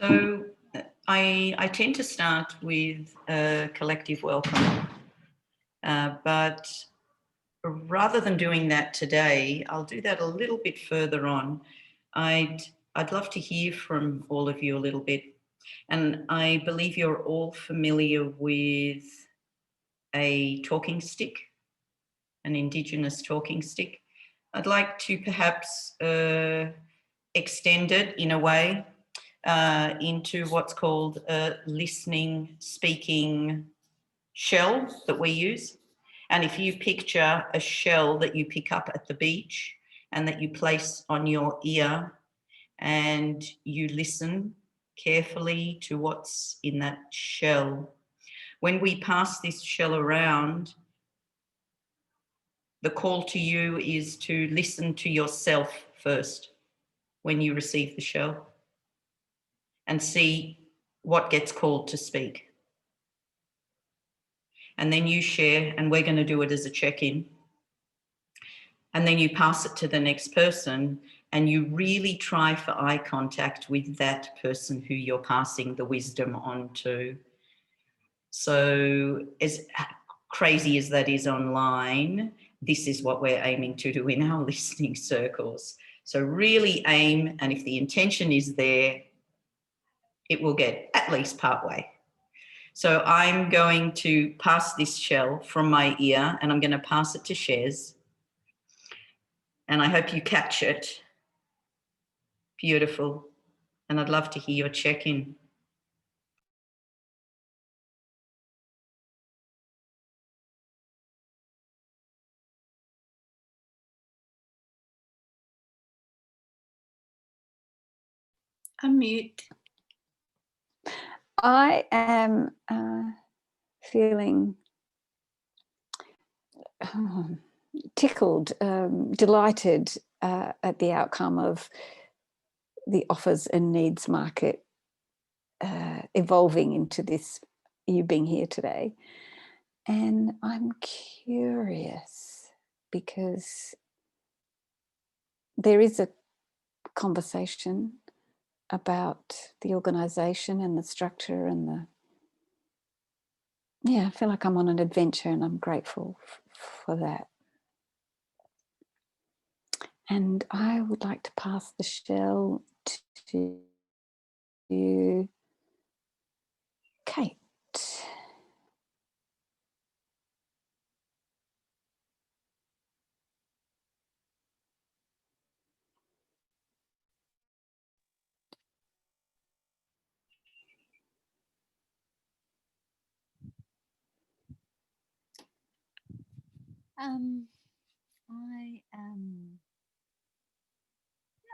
So I tend to start with a collective welcome, but rather than doing that today, I'll do that a little bit further on. I'd love to hear from all of you a little bit. And I believe you're all familiar with a talking stick, an Indigenous talking stick. I'd like to perhaps extend it in a way into what's called a listening, speaking shell that we use. And if you picture a shell that you pick up at the beach and that you place on your ear and you listen carefully to what's in that shell. When we pass this shell around, the call to you is to listen to yourself first when you receive the shell and see what gets called to speak. And then you share, and we're going to do it as a check-in. And then you pass it to the next person and you really try for eye contact with that person who you're passing the wisdom on to. So as crazy as that is online, this is what we're aiming to do in our listening circles. So really aim, and if the intention is there, it will get at least part way. So I'm going to pass this shell from my ear and I'm going to pass it to Shez. And I hope you catch it. Beautiful. And I'd love to hear your check-in. Unmute. I am feeling tickled, delighted at the outcome of the offers and needs market evolving into this, you being here today. And I'm curious because there is a conversation about the organisation and the structure and the, I feel like I'm on an adventure and I'm grateful for that. And I would like to pass the shell to Kate.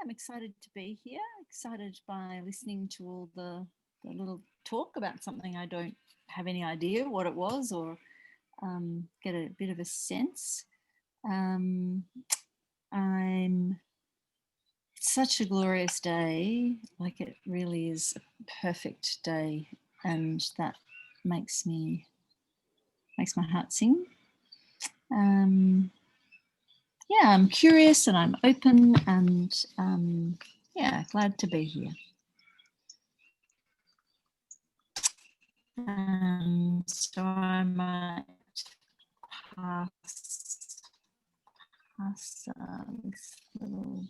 I'm excited to be here, excited by listening to all the little talk about something I don't have any idea what it was or get a bit of a sense. It's such a glorious day, like it really is a perfect day, and that makes my heart sing. I'm curious and I'm open and glad to be here. So I might pass this little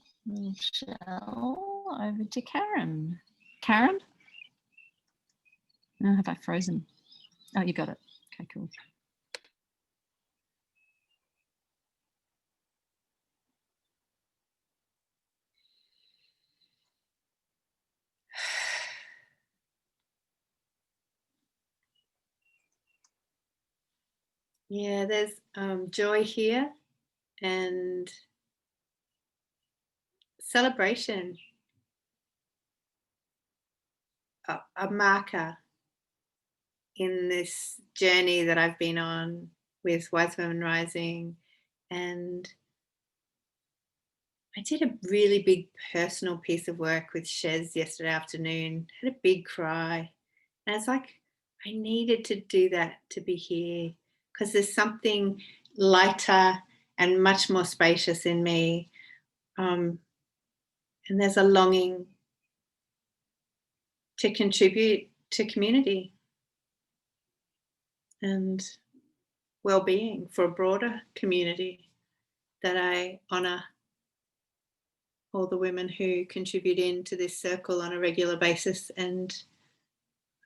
shell over to Karen. Karen? Oh, have I frozen? Oh, you got it. Okay, cool. Yeah, there's joy here and celebration, a marker in this journey that I've been on with Wise Women Rising. And I did a really big personal piece of work with Shez yesterday afternoon, had a big cry. And it's like, I needed to do that to be here because there's something lighter and much more spacious in me. And there's a longing to contribute to community and well-being for a broader community, that I honour all the women who contribute into this circle on a regular basis and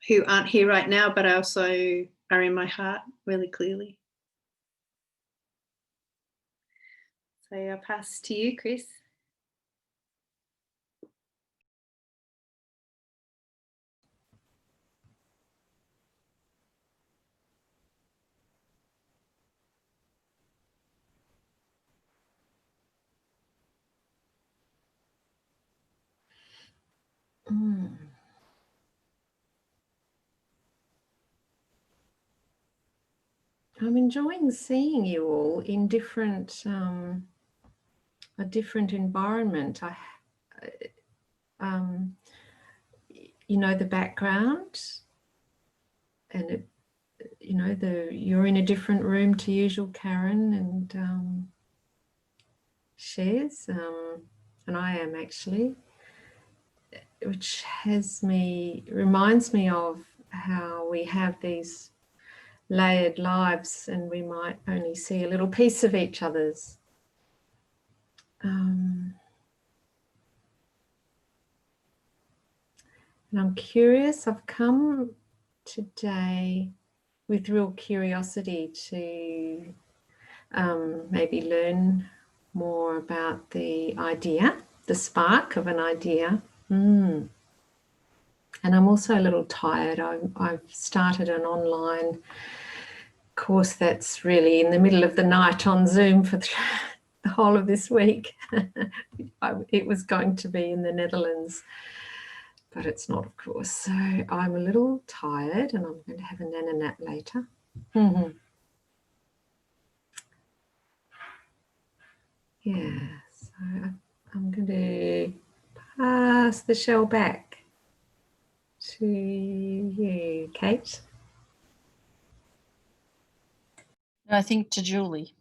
who aren't here right now, but also are in my heart really clearly. So I'll pass to you, Chris. I'm enjoying seeing you all in a different environment. You know, the background, and you're in a different room to usual, Karen and Shez, and I am actually, which reminds me of how we have these layered lives and we might only see a little piece of each other's. And I'm curious, I've come today with real curiosity to maybe learn more about the idea, the spark of an idea. And I'm also a little tired. I've started an online course that's really in the middle of the night on Zoom for the whole of this week. It was going to be in the Netherlands, but it's not, of course. So I'm a little tired and I'm going to have a nana nap later. Yeah, so I'm going to pass the shell back to you, Kate. I think to Julie.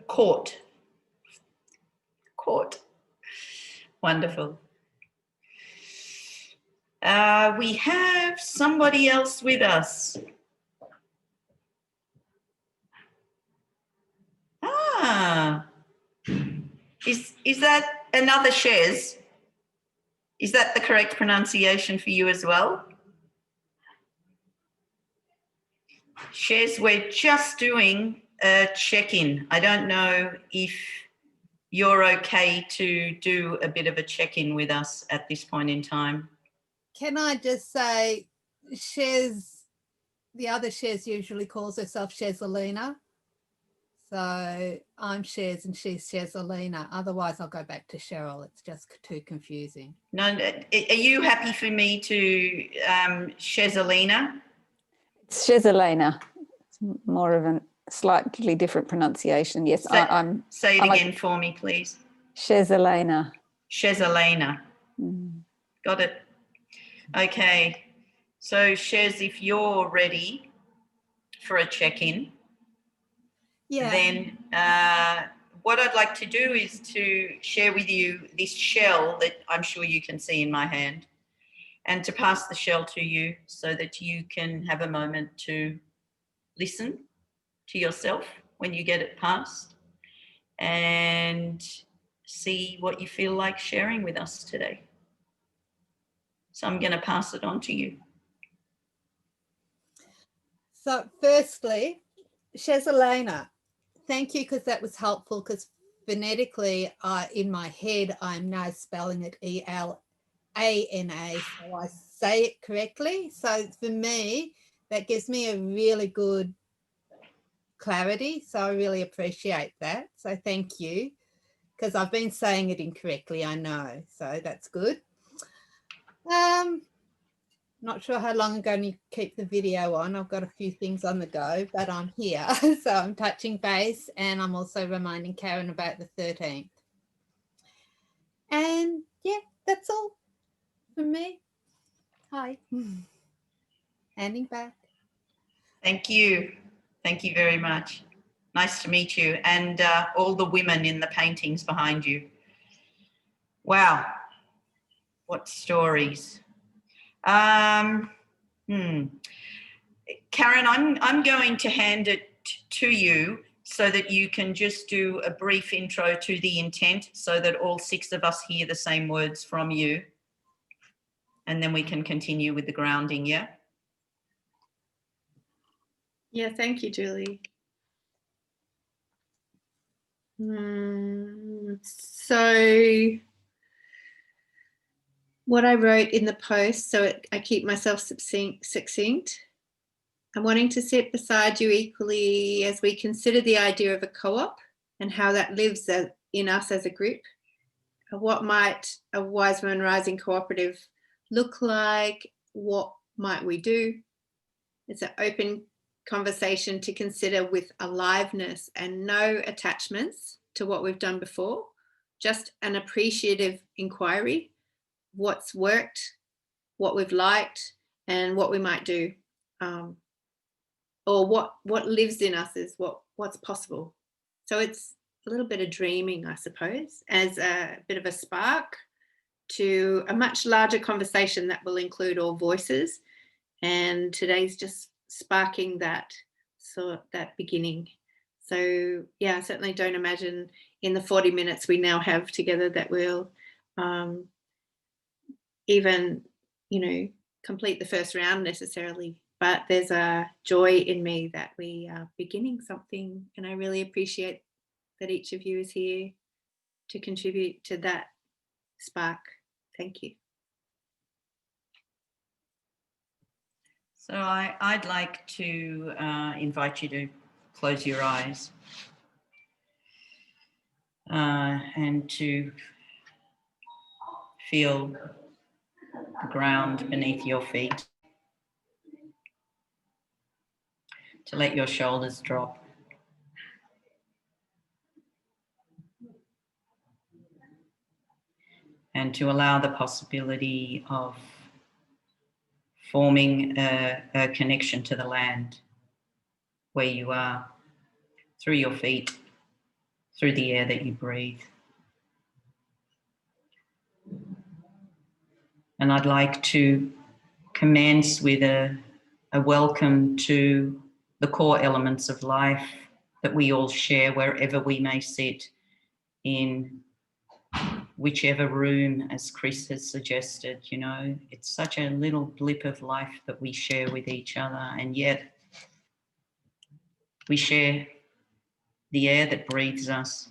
Caught. Wonderful. We have somebody else with us. Is that another Shez? Is that the correct pronunciation for you as well? Shez, we're just doing a check-in. I don't know if you're okay to do a bit of a check-in with us at this point in time. Can I just say, Shez, the other Shez usually calls herself Shezalina. So I'm Shez and she's Shezalina. Otherwise, I'll go back to Cheryl. It's just too confusing. No, are you happy for me to Shezalina? It's Shezalina. It's more of a slightly different pronunciation. Yes, I'm. Say it again for me, please. Shezalina. Shezalina. Got it. Okay. So, Shez, if you're ready for a check-in, then what I'd like to do is to share with you this shell that I'm sure you can see in my hand, and to pass the shell to you so that you can have a moment to listen to yourself when you get it passed and see what you feel like sharing with us today. So I'm going to pass it on to you. So firstly, Shezalina, thank you, because that was helpful, because phonetically in my head I'm now spelling it ELANA, so I say it correctly. So for me, that gives me a really good clarity. So I really appreciate that. So thank you, because I've been saying it incorrectly, I know. So that's good. Not sure how long I'm going to keep the video on. I've got a few things on the go, but I'm here. So I'm touching base, and I'm also reminding Karen about the 13th. And yeah, that's all from me. Hi. Handing back. Thank you. Thank you very much. Nice to meet you, and all the women in the paintings behind you. Wow, what stories. Karen, I'm going to hand it to you so that you can just do a brief intro to the intent so that all 6 of us hear the same words from you. And then we can continue with the grounding, yeah? Yeah, thank you, Julie. So what I wrote in the post, so I keep myself succinct. I'm wanting to sit beside you equally as we consider the idea of a co-op and how that lives in us as a group. What might a Wise Woman Rising cooperative look like? What might we do? It's an open conversation to consider with aliveness and no attachments to what we've done before, just an appreciative inquiry, what's worked, what we've liked, and what we might do, or what lives in us is what's possible. So it's a little bit of dreaming, I suppose, as a bit of a spark to a much larger conversation that will include all voices. And today's just sparking that beginning. So yeah, I certainly don't imagine in the 40 minutes we now have together that we'll even, complete the first round necessarily. But there's a joy in me that we are beginning something, and I really appreciate that each of you is here to contribute to that spark. Thank you. So I'd like to invite you to close your eyes and to feel the ground beneath your feet, to let your shoulders drop. And to allow the possibility of forming a connection to the land where you are, through your feet, through the air that you breathe. And I'd like to commence with a welcome to the core elements of life that we all share wherever we may sit, in whichever room, as Chris has suggested. It's such a little blip of life that we share with each other, and yet we share the air that breathes us,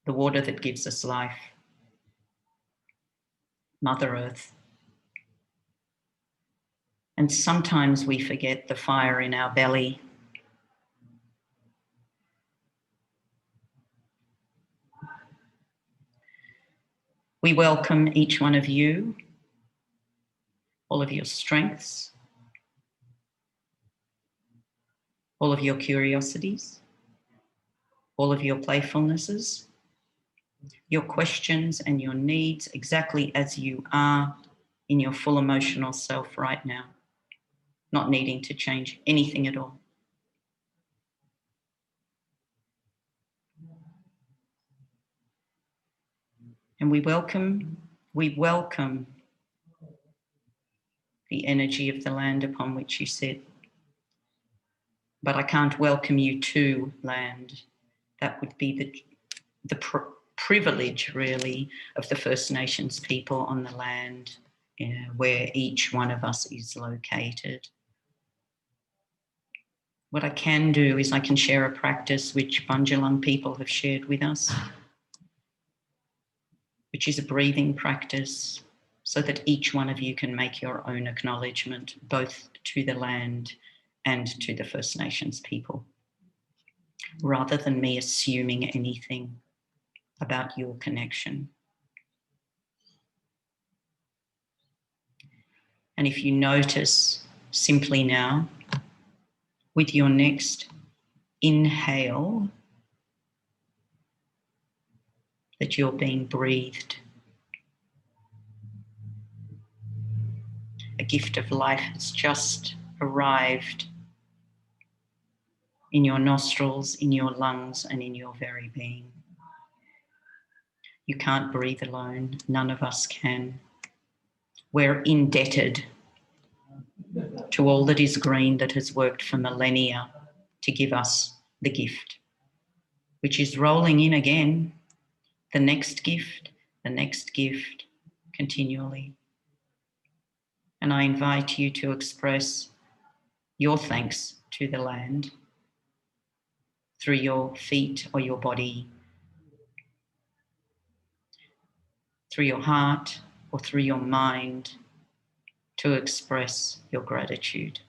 the water that gives us life, Mother Earth. And sometimes we forget the fire in our belly. We welcome each one of you, all of your strengths, all of your curiosities, all of your playfulnesses, your questions and your needs, exactly as you are in your full emotional self right now, not needing to change anything at all. And we welcome the energy of the land upon which you sit. But I can't welcome you to land. That would be the privilege, really, of the First Nations people on the land where each one of us is located. What I can do is I can share a practice which Bundjalung people have shared with us, which is a breathing practice, so that each one of you can make your own acknowledgement, both to the land and to the First Nations people, rather than me assuming anything about your connection. And if you notice simply now, with your next inhale, that you're being breathed. A gift of life has just arrived in your nostrils, in your lungs, and in your very being. You can't breathe alone. None of us can. We're indebted to all that is green that has worked for millennia to give us the gift, which is rolling in again, the next gift, continually. And I invite you to express your thanks to the land through your feet or your body, through your heart or through your mind, to express your gratitude.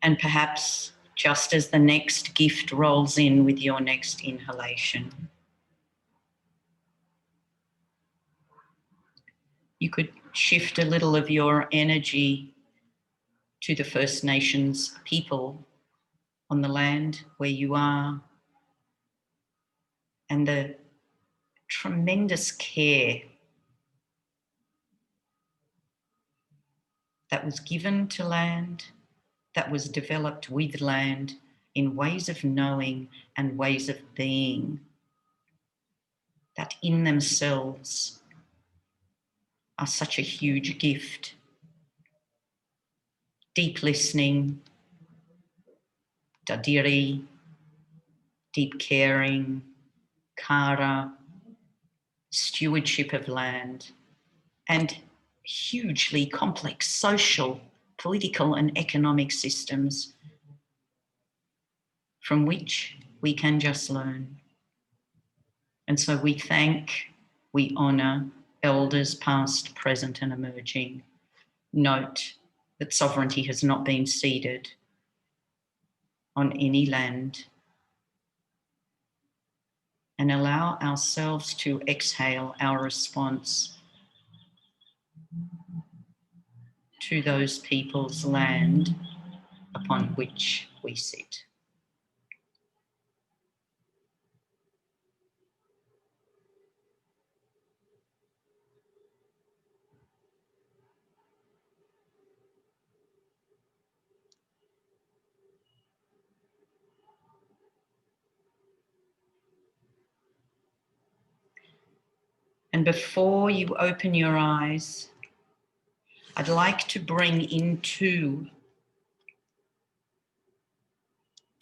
And perhaps just as the next gift rolls in with your next inhalation, you could shift a little of your energy to the First Nations people on the land where you are, and the tremendous care that was given to land, that was developed with land in ways of knowing and ways of being, that in themselves are such a huge gift. Deep listening, dadiri, deep caring, kara, stewardship of land, and hugely complex social, political, and economic systems from which we can just learn. And so we thank, we honour elders past, present, and emerging. Note that sovereignty has not been ceded on any land, and allow ourselves to exhale our response to those people's land upon which we sit. And before you open your eyes, I'd like to bring into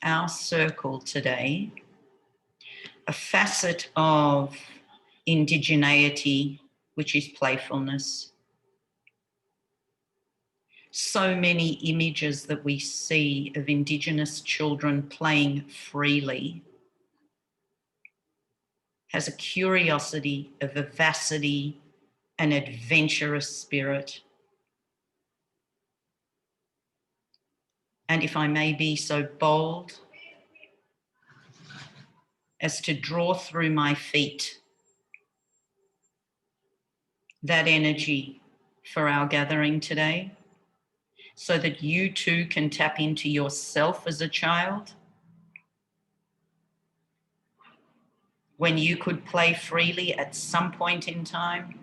our circle today a facet of indigeneity, which is playfulness. So many images that we see of Indigenous children playing freely has a curiosity, a vivacity, an adventurous spirit. And if I may be so bold as to draw through my feet that energy for our gathering today, so that you too can tap into yourself as a child, when you could play freely at some point in time.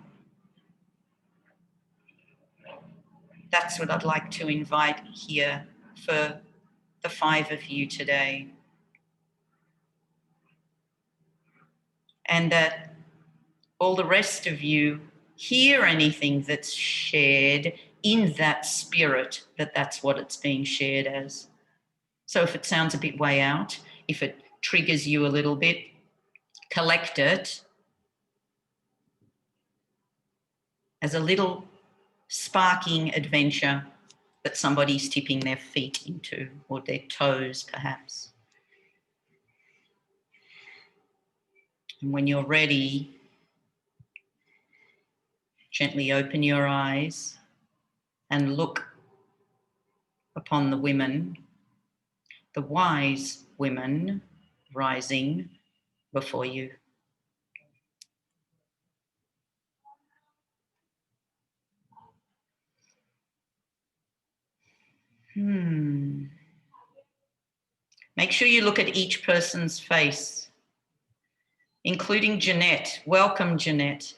That's what I'd like to invite here for the 5 of you today. And that all the rest of you hear anything that's shared in that spirit, that's what it's being shared as. So if it sounds a bit way out, if it triggers you a little bit, collect it as a little sparking adventure that somebody's tipping their feet into, or their toes perhaps. And when you're ready, gently open your eyes and look upon the women, the wise women rising before you. Make sure you look at each person's face, including Jeanette. Welcome, Jeanette.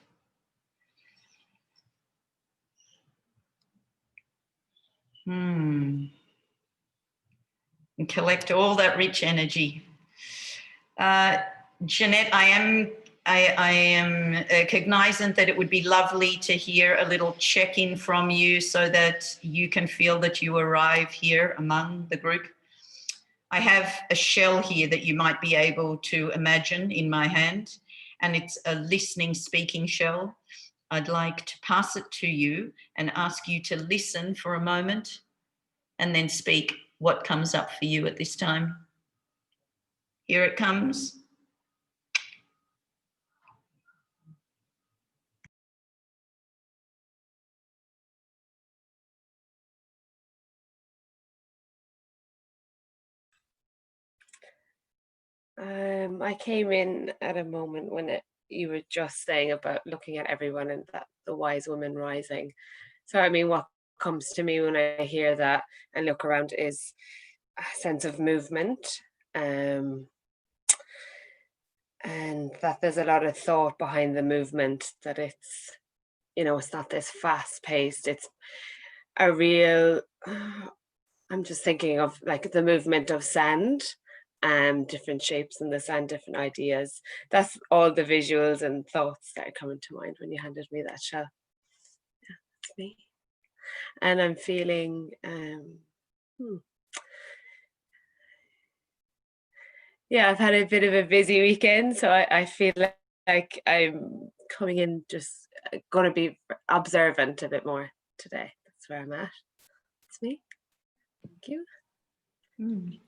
And collect all that rich energy. Jeanette, I am cognizant that it would be lovely to hear a little check-in from you so that you can feel that you arrive here among the group. I have a shell here that you might be able to imagine in my hand, and it's a listening, speaking shell. I'd like to pass it to you and ask you to listen for a moment and then speak what comes up for you at this time. Here it comes. I came in at a moment when you were just saying about looking at everyone and that the wise woman rising. So, I mean, what comes to me when I hear that and look around is a sense of movement, and that there's a lot of thought behind the movement, that it's, you know, it's not this fast paced, it's a real, I'm just thinking of like the movement of sand, different shapes in the sand, different ideas. That's all the visuals and thoughts that are coming to mind when you handed me that shell. Yeah, that's me. And I'm feeling, yeah, I've had a bit of a busy weekend, so I feel like I'm coming in just going to be observant a bit more today. That's where I'm at. That's me. Thank you.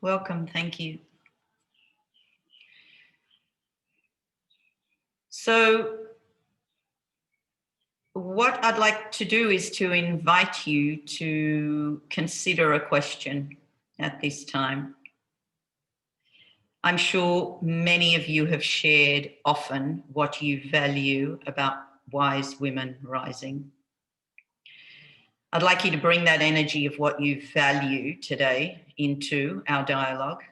Welcome, thank you. So what I'd like to do is to invite you to consider a question at this time. I'm sure many of you have shared often what you value about wise women rising. I'd like you to bring that energy of what you value today into our dialogue.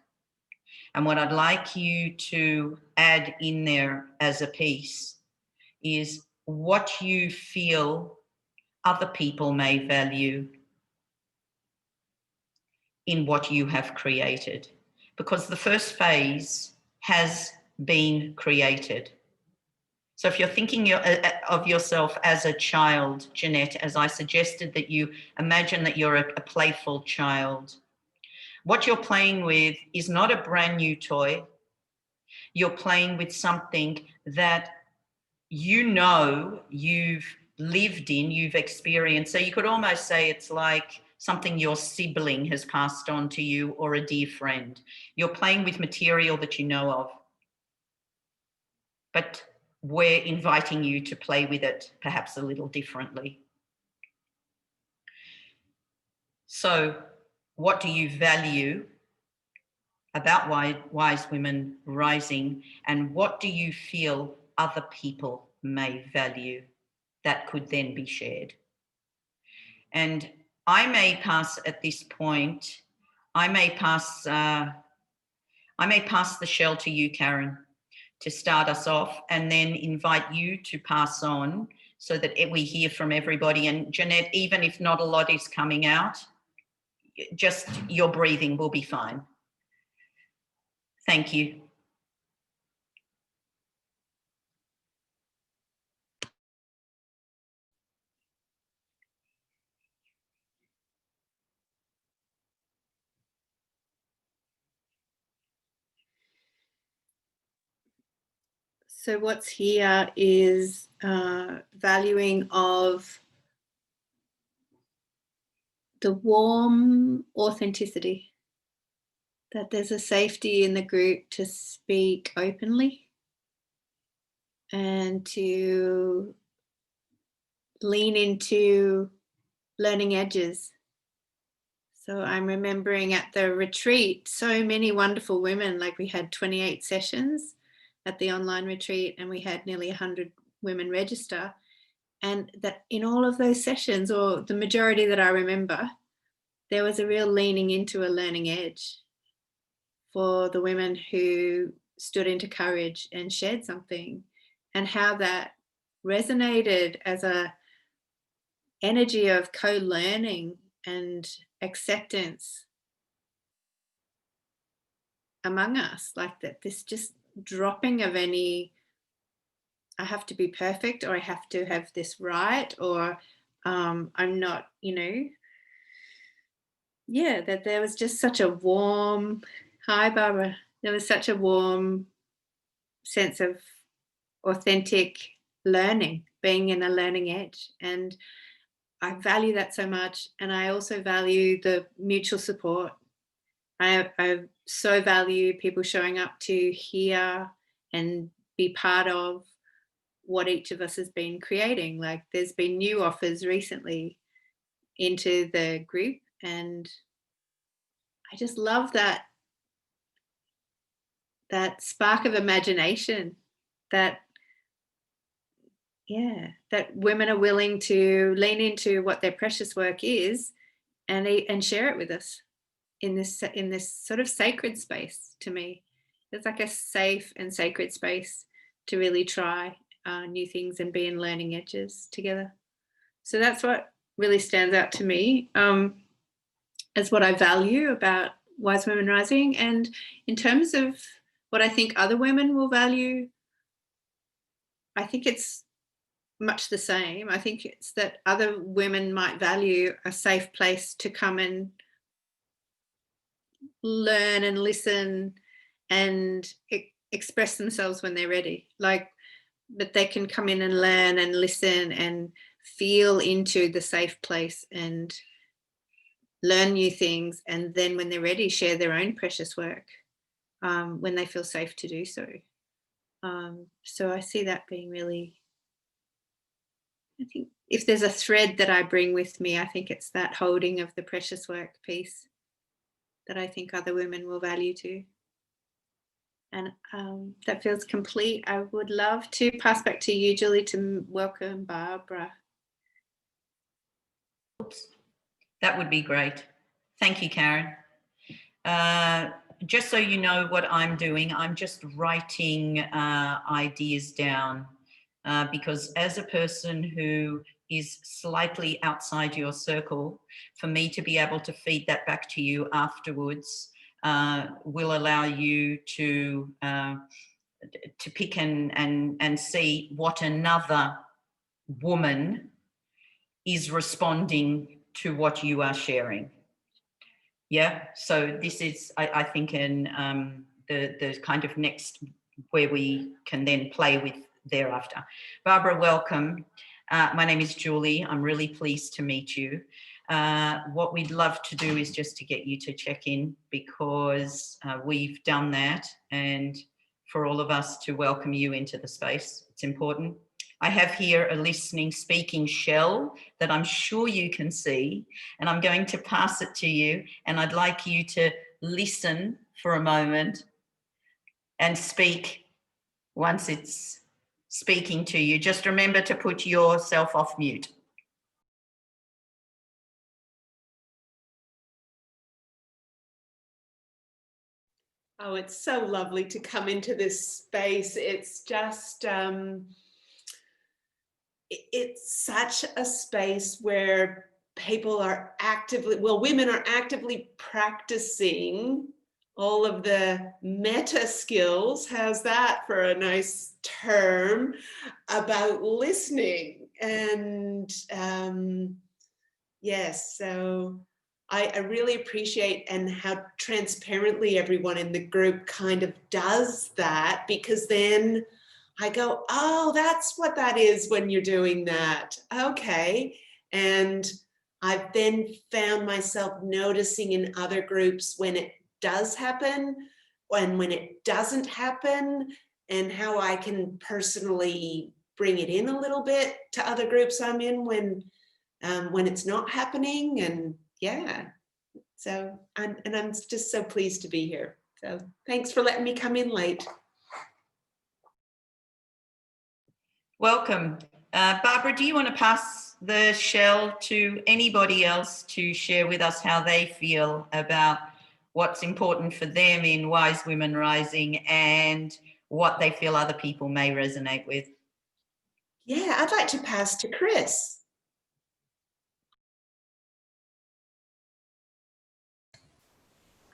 And what I'd like you to add in there as a piece is what you feel other people may value in what you have created. Because the first phase has been created. So if you're thinking of yourself as a child, Jeanette, as I suggested that you imagine that you're a playful child, what you're playing with is not a brand new toy. You're playing with something that you know you've lived in, you've experienced. So you could almost say it's like something your sibling has passed on to you or a dear friend. You're playing with material that you know of. But we're inviting you to play with it perhaps a little differently. So what do you value about wise women rising, and what do you feel other people may value that could then be shared? And I may pass at this point, I may pass the shell to you, Karen, to start us off, and then invite you to pass on so that we hear from everybody. And Jeanette, even if not a lot is coming out, just your breathing will be fine. Thank you. So what's here is valuing of the warm authenticity, that there's a safety in the group to speak openly and to lean into learning edges. So I'm remembering at the retreat, so many wonderful women, like we had 28 sessions at the online retreat and we had nearly 100 women register. And that in all of those sessions, or the majority that I remember, there was a real leaning into a learning edge for the women who stood into courage and shared something, and how that resonated as a energy of co-learning and acceptance among us, like that, this just dropping of any, I have to be perfect, or I have to have this right, or I'm not, you know, yeah, that there was just such a warm, hi Barbara, there was such a warm sense of authentic learning, being in a learning edge. And I value that so much. And I also value the mutual support. I so value people showing up to hear and be part of what each of us has been creating. Like there's been new offers recently into the group, and I just love that spark of imagination, that that women are willing to lean into what their precious work is and share it with us in this sort of sacred space. To me, it's like a safe and sacred space to really try new things and be in learning edges together. So that's what really stands out to me as what I value about Wise Women Rising. And in terms of what I think other women will value, I think it's much the same. I think it's that other women might value a safe place to come and learn and listen and express themselves when they're ready. Like that they can come in and learn and listen and feel into the safe place and learn new things, and then when they're ready, share their own precious work when they feel safe to do so. So I see that being really, I think if there's a thread that I bring with me, I think it's that holding of the precious work piece that I think other women will value too. And that feels complete. I would love to pass back to you, Julie, to welcome Barbara. That would be great. Thank you, Karen. Just so you know what I'm doing, I'm just writing ideas down because as a person who is slightly outside your circle, for me to be able to feed that back to you afterwards will allow you to pick and see what another woman is responding to what you are sharing. Yeah, so this is, I think, in the kind of next where we can then play with thereafter. Barbara, welcome. My name is Julie. I'm really pleased to meet you. What we'd love to do is just to get you to check in, because we've done that, and for all of us to welcome you into the space, it's important. I have here a listening, speaking shell that I'm sure you can see, and I'm going to pass it to you, and I'd like you to listen for a moment and speak once it's speaking to you. Just remember to put yourself off mute. Oh, it's so lovely to come into this space. It's just, it's such a space where people are actively, well, women are actively practicing all of the meta skills, how's that for a nice term, about listening. And yes, so I really appreciate and how transparently everyone in the group kind of does that, because then I go, oh, that's what that is when you're doing that. Okay. And I've then found myself noticing in other groups when it does happen and when it doesn't happen, and how I can personally bring it in a little bit to other groups I'm in when it's not happening. And yeah, so I'm just so pleased to be here. So thanks for letting me come in late. Welcome. Barbara, do you want to pass the shell to anybody else to share with us how they feel about what's important for them in Wise Women Rising and what they feel other people may resonate with. Yeah, I'd like to pass to Chris.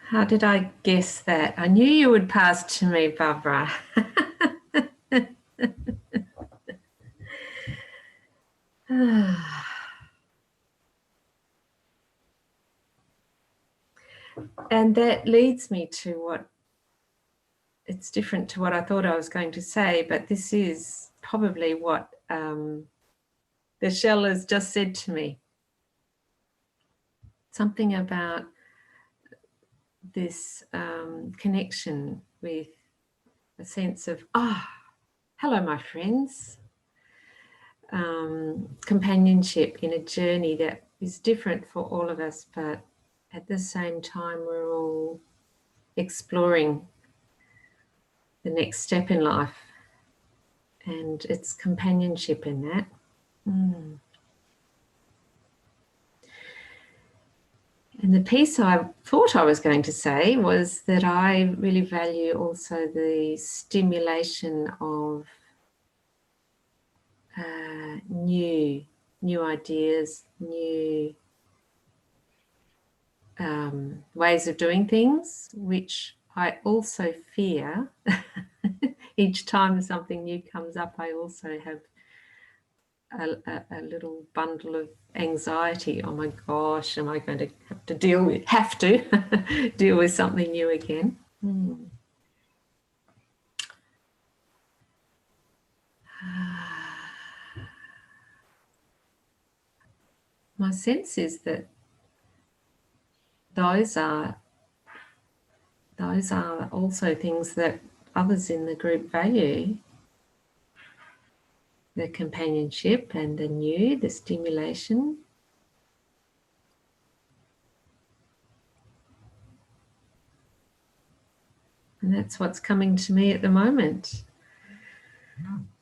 How did I guess that? I knew you would pass to me, Barbara. And that leads me to what, it's different to what I thought I was going to say, but this is probably what the shell has just said to me. Something about this connection with a sense of, hello, my friends. Companionship in a journey that is different for all of us, but at the same time, we're all exploring the next step in life, and it's companionship in that. And the piece I thought I was going to say was that I really value also the stimulation of new ideas, new ways of doing things, which I also fear. Each time something new comes up, I also have a little bundle of anxiety. Oh my gosh, am I going to have to deal with something new again? My sense is that those are also things that others in the group value. The companionship and the new, the stimulation. And that's what's coming to me at the moment.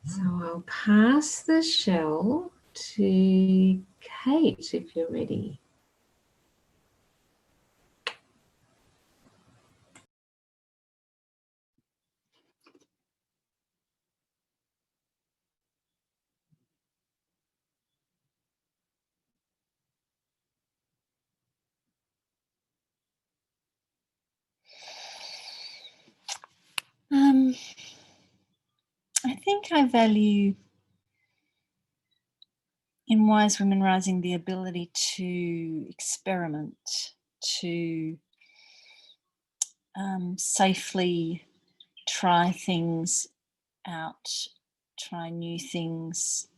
So I'll pass the shell to Kate if you're ready. I think I value in Wise Women Rising the ability to experiment, to safely try things out, try new things,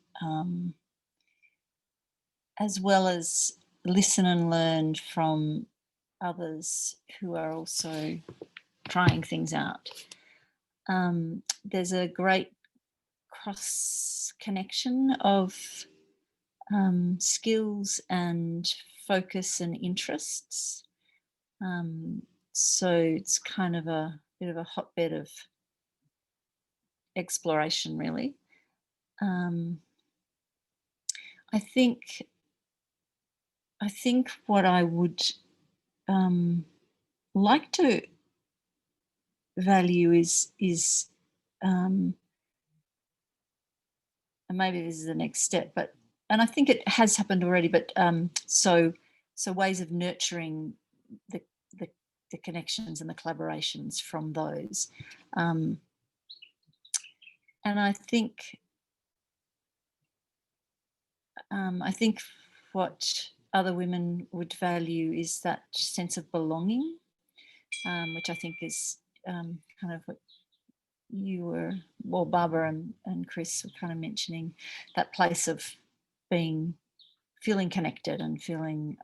as well as listen and learn from others who are also trying things out. There's a great cross connection of skills and focus and interests. So it's kind of a bit of a hotbed of exploration, really. I think what I would like to value is and maybe this is the next step, and I think it has happened already, but so ways of nurturing the connections and the collaborations from those. And I think what other women would value is that sense of belonging, which I think is kind of what you were, well, Barbara and Chris were kind of mentioning, that place of feeling connected and feeling,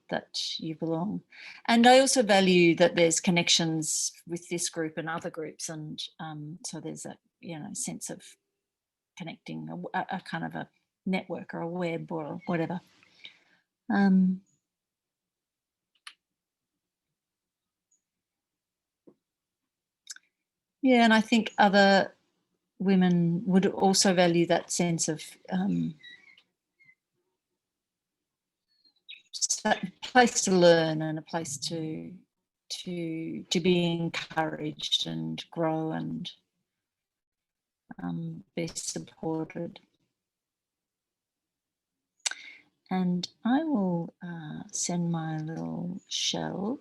that you belong. And I also value that there's connections with this group and other groups, and so there's a sense of connecting, a kind of a network or a web or whatever. Yeah, and I think other women would also value that sense of a place to learn and a place to be encouraged and grow and be supported. And I will send my little shell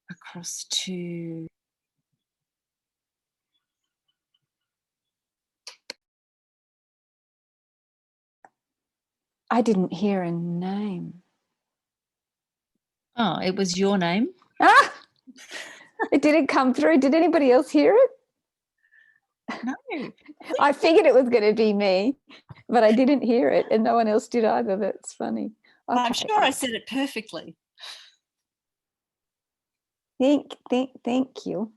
across to I didn't hear a name. Oh, it was your name. Ah, it didn't come through. Did anybody else hear it? No. I figured it was going to be me, but I didn't hear it, and no one else did either. That's funny. Okay. I'm sure I said it perfectly. Thank you.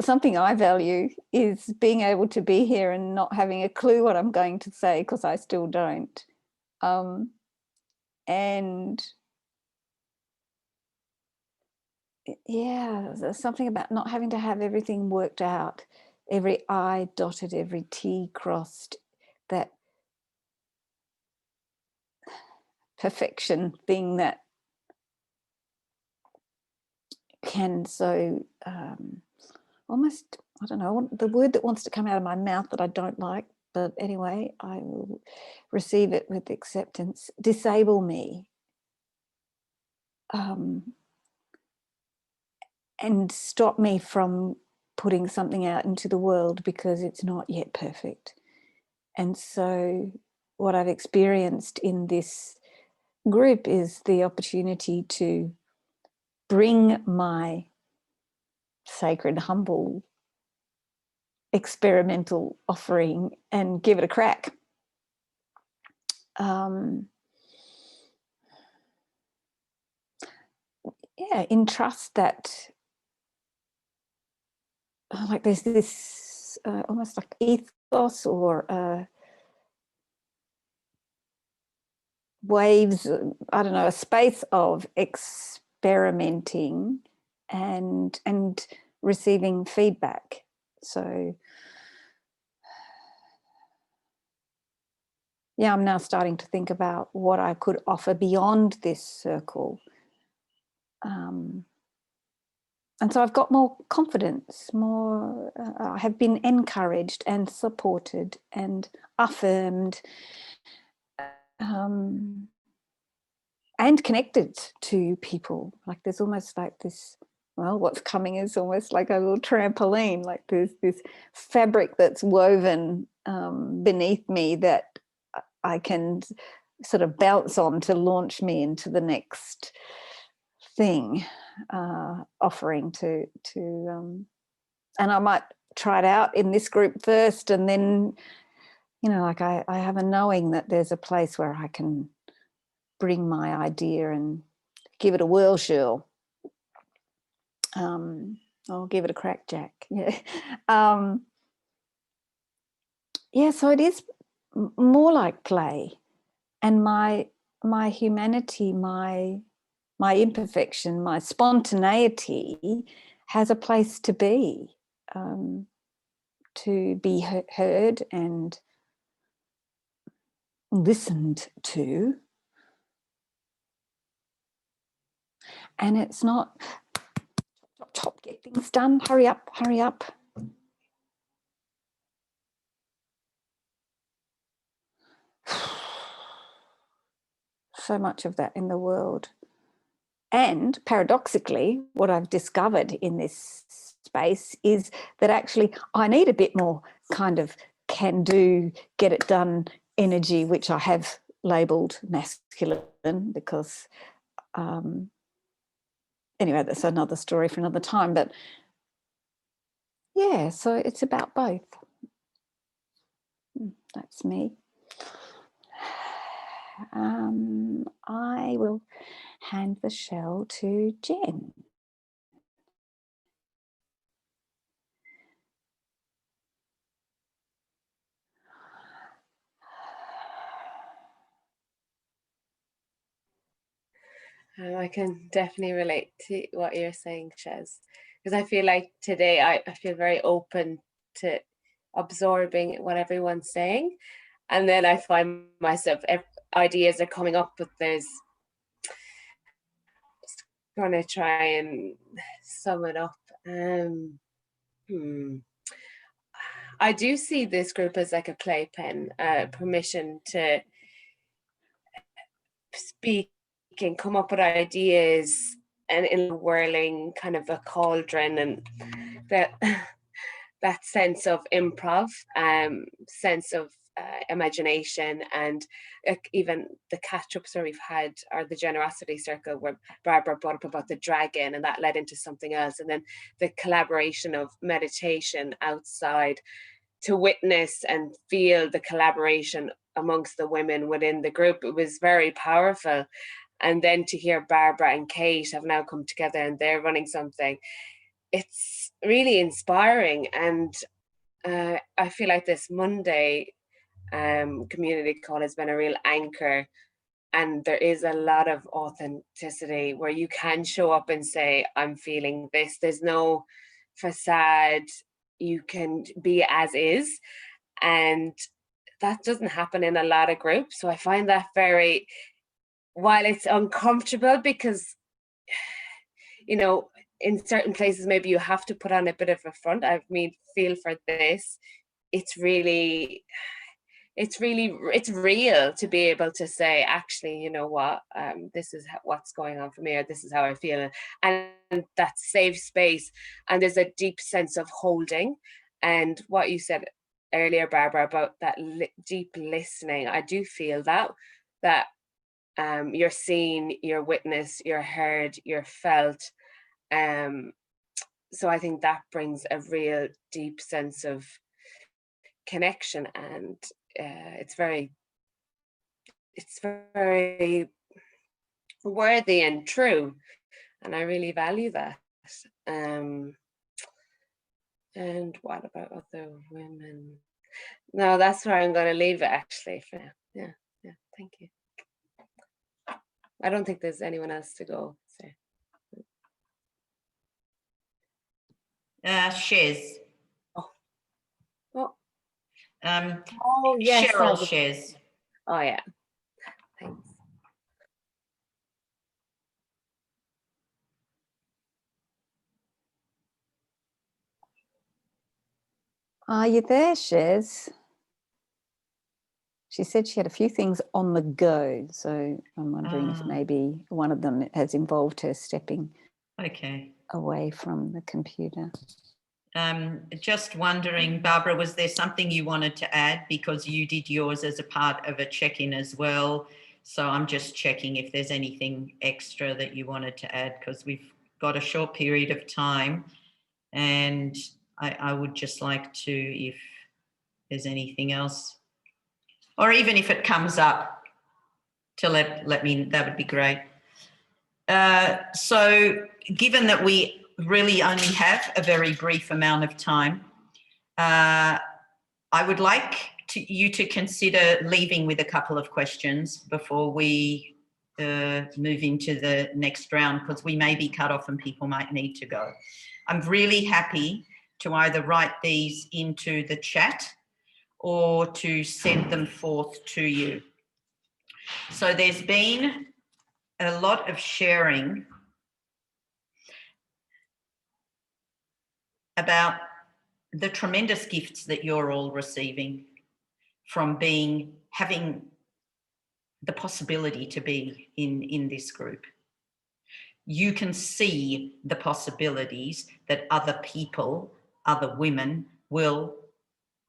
Something I value is being able to be here and not having a clue what I'm going to say, because I still don't. And yeah, there's something about not having to have everything worked out, every I dotted, every T crossed, that perfection thing that can so almost, I don't know, the word that wants to come out of my mouth that I don't like, but anyway, I will receive it with acceptance, disable me. And stop me from putting something out into the world because it's not yet perfect. And so what I've experienced in this group is the opportunity to bring my sacred, humble, experimental offering and give it a crack. Yeah, in trust that like there's this almost like ethos or waves, I don't know, a space of experimenting and receiving feedback. So yeah, I'm now starting to think about what I could offer beyond this circle. And so I've got more confidence, more, I have been encouraged and supported and affirmed and connected to people. Like there's almost like this, well, what's coming is almost like a little trampoline, like there's this fabric that's woven beneath me that I can sort of bounce on to launch me into the next thing, offering to and I might try it out in this group first, and then, you know, like I have a knowing that there's a place where I can bring my idea and give it a whirl, Shirl. I'll give it a crack, Jack. Yeah. Yeah, so it is more like play, and my humanity, my imperfection, my spontaneity has a place to be heard and listened to. And it's not chop, get things done, hurry up. So much of that in the world. And paradoxically, what I've discovered in this space is that actually I need a bit more kind of can do, get it done energy, which I have labelled masculine because anyway, that's another story for another time. But yeah, so it's about both. That's me. I will hand the shell to Jen. I can definitely relate to what you're saying, Shez, because I feel like today I feel very open to absorbing what everyone's saying, and then I find myself ideas are coming up, but there's just going to try and sum it up. I do see this group as like a playpen, permission to speak and come up with ideas, and in a whirling kind of a cauldron, and that sense of improv, sense of imagination, and even the catch-ups where we've had, or the generosity circle where Barbara brought up about the dragon, and that led into something else, and then the collaboration of meditation outside to witness and feel the collaboration amongst the women within the group. It was very powerful. And then to hear Barbara and Kate have now come together and they're running something, it's really inspiring. And I feel like this Monday community call has been a real anchor, and there is a lot of authenticity where you can show up and say, I'm feeling this. There's no facade. You can be as is, and that doesn't happen in a lot of groups. So I find that very, while it's uncomfortable, because you know, in certain places maybe you have to put on a bit of a front. I mean, feel for this. It's real to be able to say, actually, you know what, this is what's going on for me, or this is how I feel, and that safe space. And there's a deep sense of holding. And what you said earlier, Barbara, about that deep listening, I do feel that you're seen, you're witnessed, you're heard, you're felt. So I think that brings a real deep sense of connection, and it's very worthy and true, and I really value that. And what about other women? No, that's where I'm going to leave it actually for now. Yeah, thank you. I don't think there's anyone else to go. So. Shez. Oh. Yes, Cheryl Shez. Oh yeah, thanks. Are you there, Shez? She said she had a few things on the go, so I'm wondering if maybe one of them has involved her stepping away from the computer. Just wondering, Barbara, was there something you wanted to add, because you did yours as a part of a check-in as well? So I'm just checking if there's anything extra that you wanted to add, because we've got a short period of time, and I would just like to, if there's anything else, or even if it comes up, to let me, that would be great. So given that we really only have a very brief amount of time, I would like you to consider leaving with a couple of questions before we move into the next round, because we may be cut off and people might need to go. I'm really happy to either write these into the chat or to send them forth to you. So there's been a lot of sharing about the tremendous gifts that you're all receiving from having the possibility to be in this group. You can see the possibilities that other people, other women will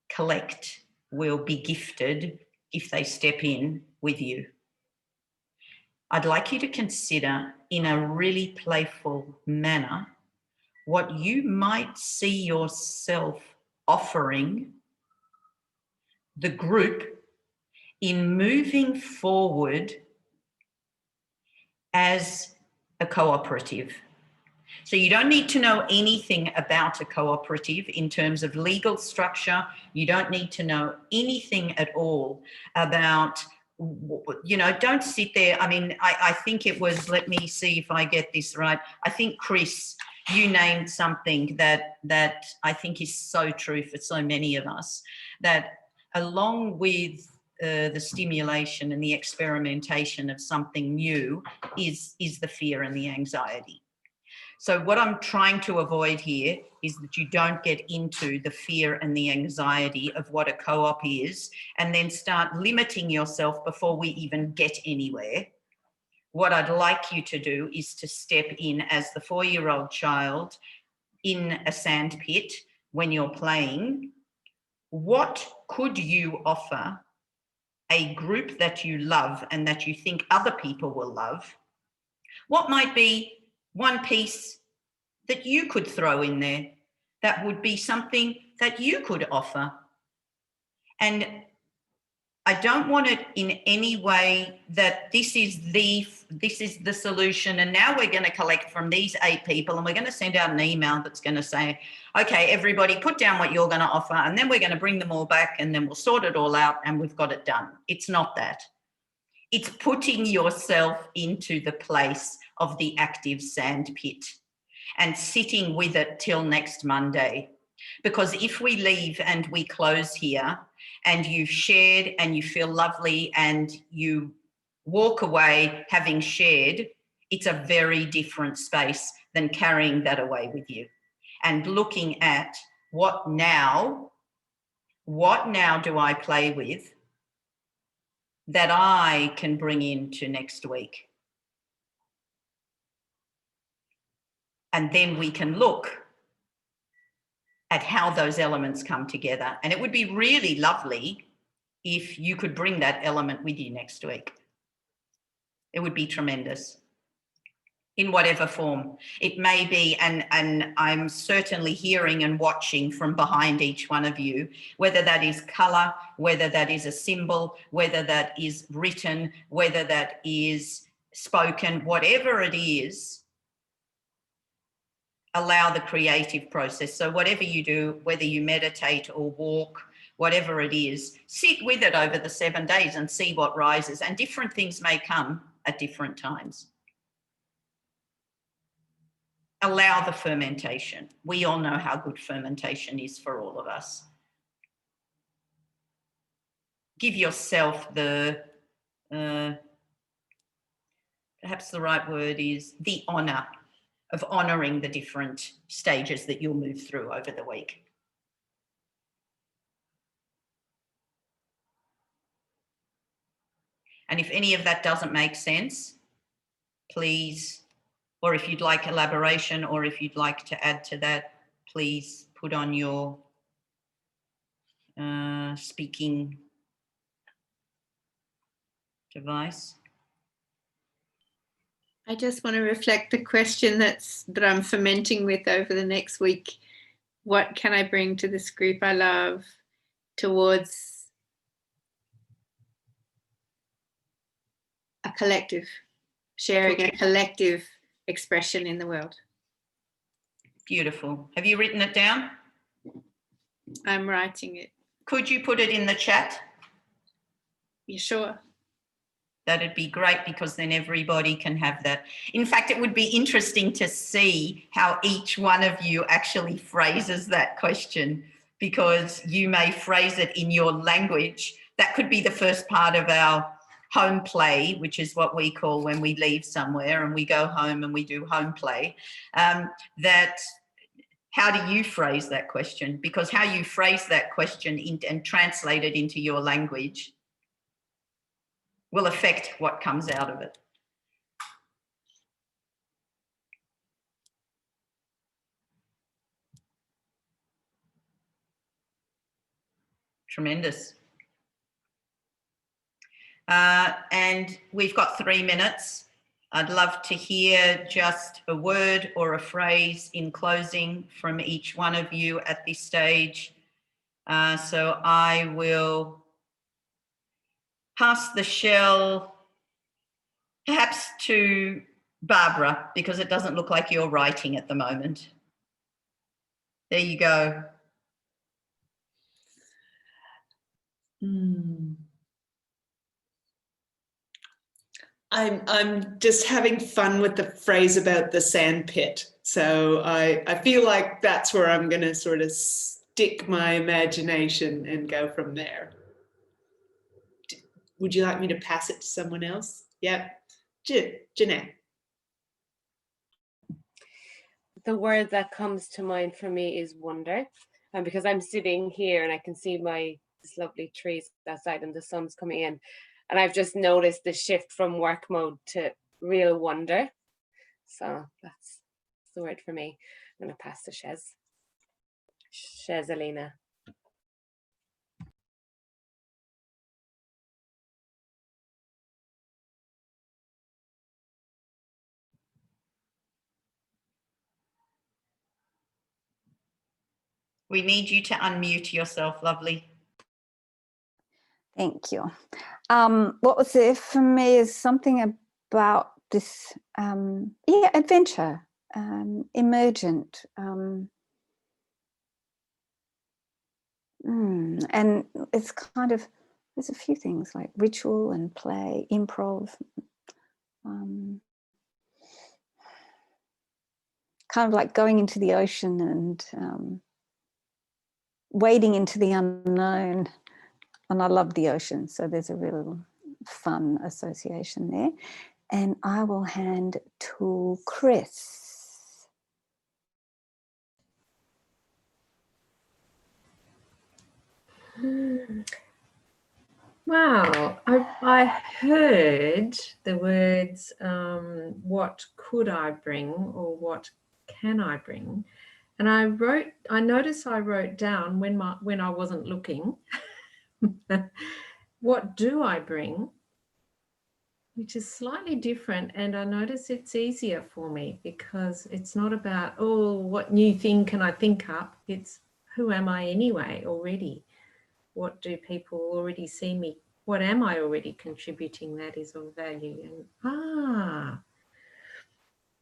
collect, will be gifted if they step in with you. I'd like you to consider in a really playful manner what you might see yourself offering the group in moving forward as a cooperative. So you don't need to know anything about a cooperative in terms of legal structure. You don't need to know anything at all about, you know, don't sit there. I mean, I think it was, let me see if I get this right. I think, Chris, you named something that I think is so true for so many of us, that along with the stimulation and the experimentation of something new is the fear and the anxiety. So what I'm trying to avoid here is that you don't get into the fear and the anxiety of what a co-op is and then start limiting yourself before we even get anywhere. What I'd like you to do is to step in as the 4-year-old child in a sand pit when you're playing. What could you offer a group that you love and that you think other people will love? What might be one piece that you could throw in there that would be something that you could offer? And I don't want it in any way that this is the solution and now we're going to collect from these 8 people and we're going to send out an email that's going to say, okay, everybody put down what you're going to offer and then we're going to bring them all back and then we'll sort it all out and we've got it done. It's not that. It's putting yourself into the place of the active sand pit and sitting with it till next Monday. Because if we leave and we close here and you've shared and you feel lovely and you walk away having shared, it's a very different space than carrying that away with you and looking at what now do I play with that I can bring into next week. And then we can look at how those elements come together. And it would be really lovely if you could bring that element with you next week. It would be tremendous in whatever form it may be. And I'm certainly hearing and watching from behind each one of you, whether that is color, whether that is a symbol, whether that is written, whether that is spoken, whatever it is, allow the creative process. So whatever you do, whether you meditate or walk, whatever it is, sit with it over the 7 days and see what rises. And different things may come at different times. Allow the fermentation. We all know how good fermentation is for all of us. Give yourself the, perhaps the right word is the honor of honouring the different stages that you'll move through over the week. And if any of that doesn't make sense, please, or if you'd like elaboration or if you'd like to add to that, please put on your speaking device. I just want to reflect the question that I'm fermenting with over the next week. What can I bring to this group I love towards a collective, sharing a collective expression in the world? Beautiful. Have you written it down? I'm writing it. Could you put it in the chat? You sure? That'd be great because then everybody can have that. In fact, it would be interesting to see how each one of you actually phrases that question, because you may phrase it in your language. That could be the first part of our home play, which is what we call when we leave somewhere and we go home and we do home play. That how do you phrase that question? Because how you phrase that question and translate it into your language will affect what comes out of it. Tremendous. And we've got 3 minutes. I'd love to hear just a word or a phrase in closing from each one of you at this stage. So I will pass the shell perhaps to Barbara, because it doesn't look like you're writing at the moment. There you go. I'm just having fun with the phrase about the sand pit. So I feel like that's where I'm going to sort of stick my imagination and go from there. Would you like me to pass it to someone else? Yep. Jeanette. The word that comes to mind for me is wonder. And because I'm sitting here and I can see this lovely trees outside and the sun's coming in. And I've just noticed the shift from work mode to real wonder. So that's the word for me. I'm going to pass to Shez. Shez Alina. We need you to unmute yourself, lovely. Thank you. What was it for me is something about this, adventure, emergent, and it's kind of, there's a few things like ritual and play, improv, kind of like going into the ocean and wading into the unknown. And I love the ocean, so there's a real fun association there. And I will hand to Chris. Wow, I heard the words, what could I bring or what can I bring? And I noticed I wrote down when I wasn't looking, what do I bring? Which is slightly different, and I notice it's easier for me because it's not about, oh, what new thing can I think up? It's who am I anyway already? What do people already see me? What am I already contributing that is of value?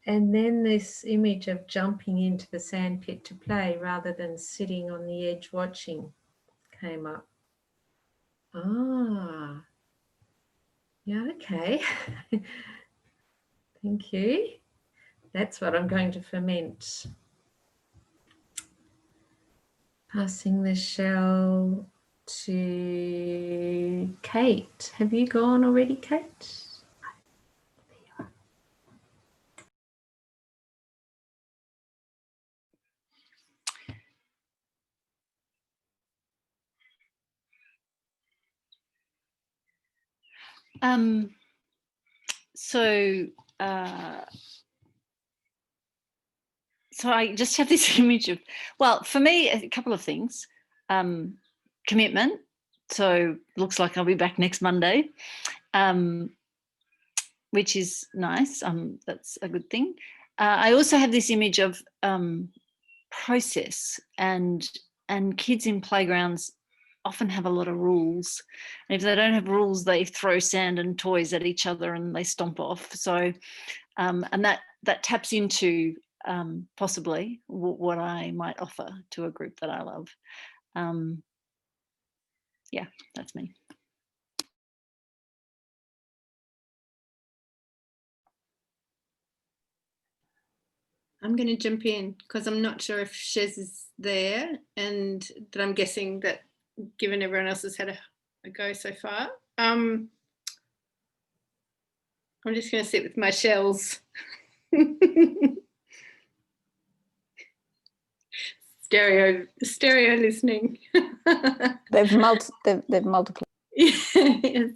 And then this image of jumping into the sandpit to play rather than sitting on the edge watching came up. Yeah, okay. Thank you. That's what I'm going to ferment. Passing the shell to Kate. Have you gone already, Kate? So I just have this image of, well, for me, a couple of things. Commitment. So looks like I'll be back next Monday, which is nice. That's a good thing. I also have this image of process, and kids in playgrounds often have a lot of rules. And if they don't have rules, they throw sand and toys at each other and they stomp off. So, and that taps into possibly what I might offer to a group that I love. Yeah, that's me. I'm going to jump in because I'm not sure if Shez is there, and that I'm guessing that given everyone else has had a go so far, I'm just going to sit with my shells. Stereo listening. They've multiplied. Yes.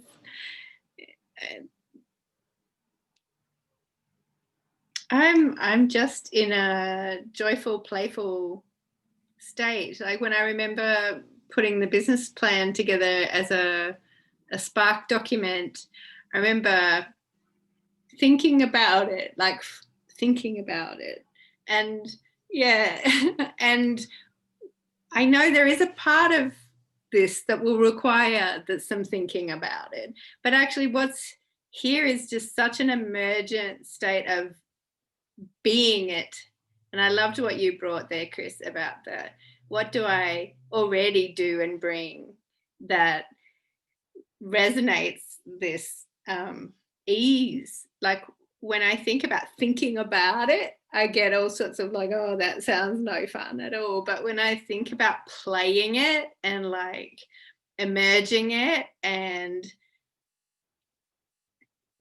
I'm just in a joyful, playful state. Like when I remember putting the business plan together as a Spark document, I remember thinking about it, and yeah, and I know there is a part of this that will require some thinking about it, but actually what's here is just such an emergent state of being it. And I loved what you brought there, Chris, about the what do I already do and bring that resonates this ease. Like when I think about thinking about it, I get all sorts of like, oh, that sounds no fun at all. But when I think about playing it and like emerging it and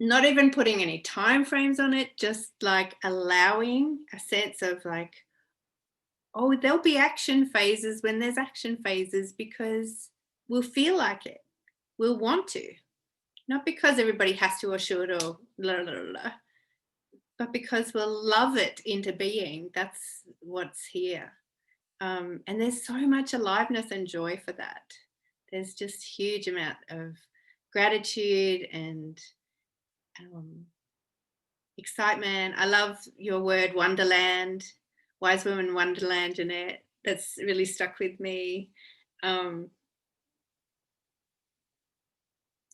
not even putting any time frames on it, just like allowing a sense of like, oh, there'll be action phases when there's action phases, because we'll feel like it. We'll want to. Not because everybody has to or should or blah, blah, blah, but because we'll love it into being. That's what's here. And there's so much aliveness and joy for that. There's just huge amount of gratitude and excitement. I love your word wonderland, wise woman wonderland, Jeanette. That's really stuck with me.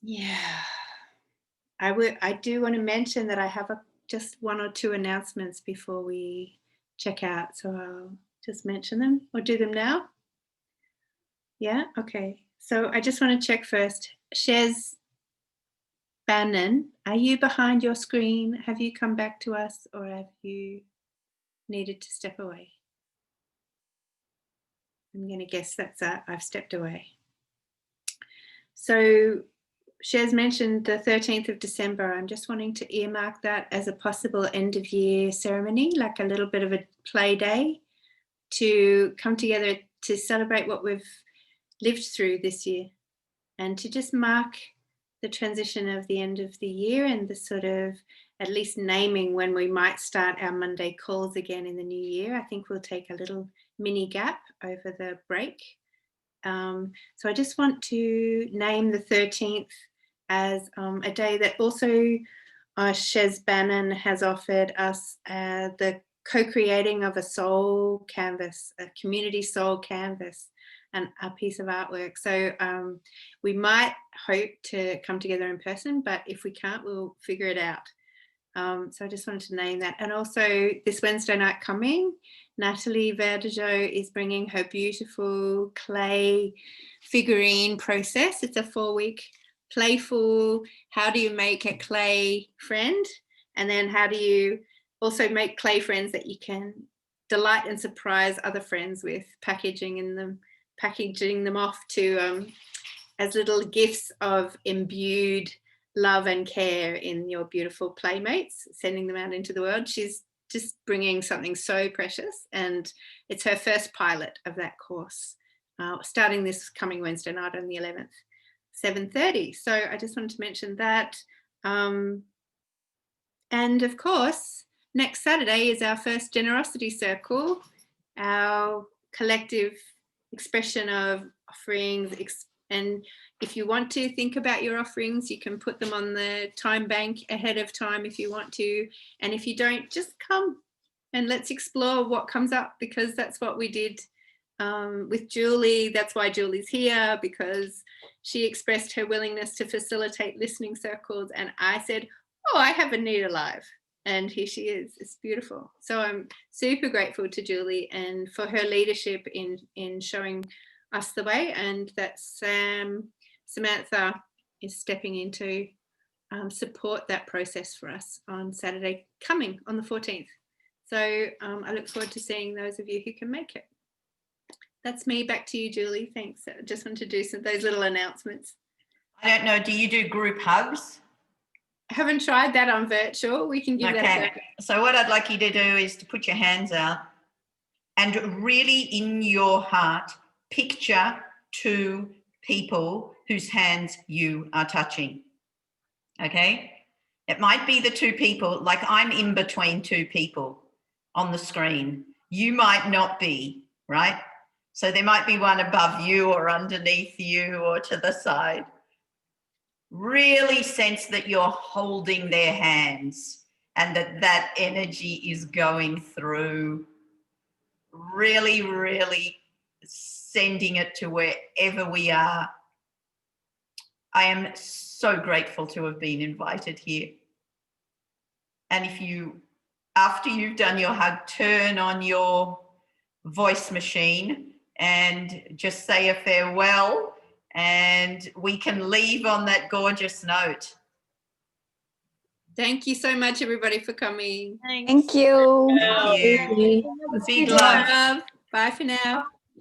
Yeah, I do want to mention that I have just one or two announcements before we check out. So I'll just mention them or do them now. Yeah, okay. So I just want to check first. Shez Bannon, are you behind your screen? Have you come back to us or have you needed to step away? I'm going to guess that's I've stepped away. So Shez mentioned the 13th of December. I'm just wanting to earmark that as a possible end of year ceremony, like a little bit of a play day to come together to celebrate what we've lived through this year and to just mark the transition of the end of the year and the sort of at least naming when we might start our Monday calls again in the new year. I think we'll take a little mini gap over the break. So I just want to name the 13th as a day that also Shez Bannon has offered us the co-creating of a soul canvas, a community soul canvas, and a piece of artwork. So we might hope to come together in person, but if we can't, we'll figure it out. So I just wanted to name that. And also this Wednesday night coming, Natalie Verdejo is bringing her beautiful clay figurine process. It's a 4-week playful, how do you make a clay friend? And then how do you also make clay friends that you can delight and surprise other friends with, packaging them off to as little gifts of imbued love and care in your beautiful playmates, sending them out into the world. She's just bringing something so precious, and it's her first pilot of that course, starting this coming Wednesday night on the 11th, 7:30. So I just wanted to mention that. And of course, next Saturday is our first generosity circle, our collective expression of offerings. And if you want to think about your offerings, you can put them on the time bank ahead of time if you want to. And if you don't, just come and let's explore what comes up, because that's what we did with Julie. That's why Julie's here, because she expressed her willingness to facilitate listening circles. And I said, oh, I have a need alive. And here she is. It's beautiful. So I'm super grateful to Julie and for her leadership in showing us the way, and that Samantha is stepping in to support that process for us on Saturday coming on the 14th. So I look forward to seeing those of you who can make it. That's me. Back to you, Julie. Thanks. I just want to do those little announcements. I don't know, do you do group hugs? I haven't tried that on virtual. We can give that a go. So what I'd like you to do is to put your hands out and really in your heart picture 2 people whose hands you are touching. Okay? It might be the 2 people, like I'm in between 2 people on the screen. You might not be, right? So there might be one above you or underneath you or to the side. Really sense that you're holding their hands and that energy is going through. Really, really sending it to wherever we are. I am so grateful to have been invited here. And if you, after you've done your hug, turn on your voice machine and just say a farewell, and we can leave on that gorgeous note. Thank you so much, everybody, for coming. Thank you. Thank you. Big Big love. love. Bye for now.